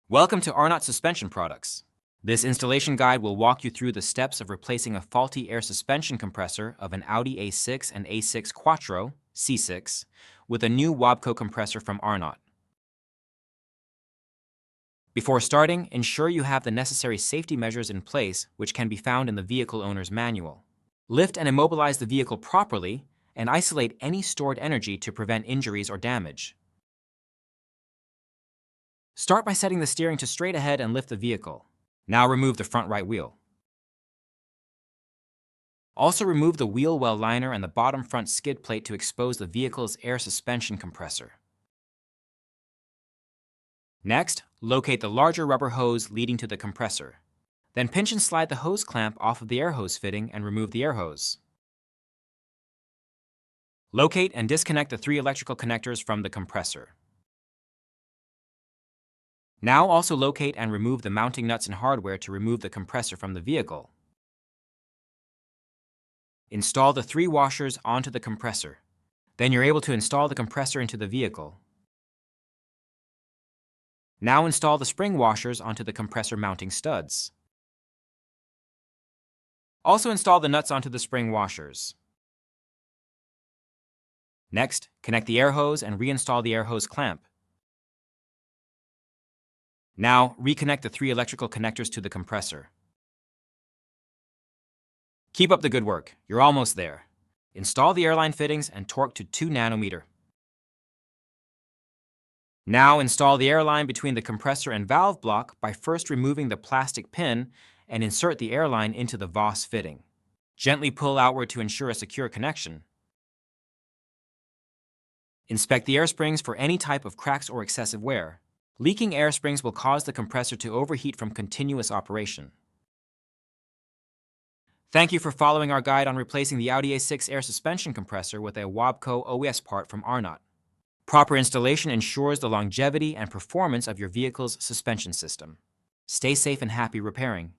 Welcome to Arnott Suspension Products. This installation guide will walk you through the steps of replacing a faulty air suspension compressor of an Audi A6 and A6 Quattro C6 with a new WABCO compressor from Arnott. Before starting, ensure you have the necessary safety measures in place, which can be found in the vehicle owner's manual. Lift and immobilize the vehicle properly and isolate any stored energy to prevent injuries or damage. Start by setting the steering to straight ahead and lift the vehicle. Now remove the front right wheel. Also remove the wheel well liner and the bottom front skid plate to expose the vehicle's air suspension compressor. Next, locate the larger rubber hose leading to the compressor. Then pinch and slide the hose clamp off of the air hose fitting and remove the air hose. Locate and disconnect the 3 electrical connectors from the compressor. Now also locate and remove the mounting nuts and hardware to remove the compressor from the vehicle. Install the 3 washers onto the compressor. Then you're able to install the compressor into the vehicle. Now install the spring washers onto the compressor mounting studs. Also install the nuts onto the spring washers. Next, connect the air hose and reinstall the air hose clamp. Now, reconnect the 3 electrical connectors to the compressor. Keep up the good work. You're almost there. Install the airline fittings and torque to 2 nanometer. Now install the airline between the compressor and valve block by first removing the plastic pin and insert the airline into the Voss fitting. Gently pull outward to ensure a secure connection. Inspect the air springs for any type of cracks or excessive wear. Leaking air springs will cause the compressor to overheat from continuous operation. Thank you for following our guide on replacing the Audi A6 air suspension compressor with a WABCO OS part from Arnott. Proper installation ensures the longevity and performance of your vehicle's suspension system. Stay safe and happy repairing.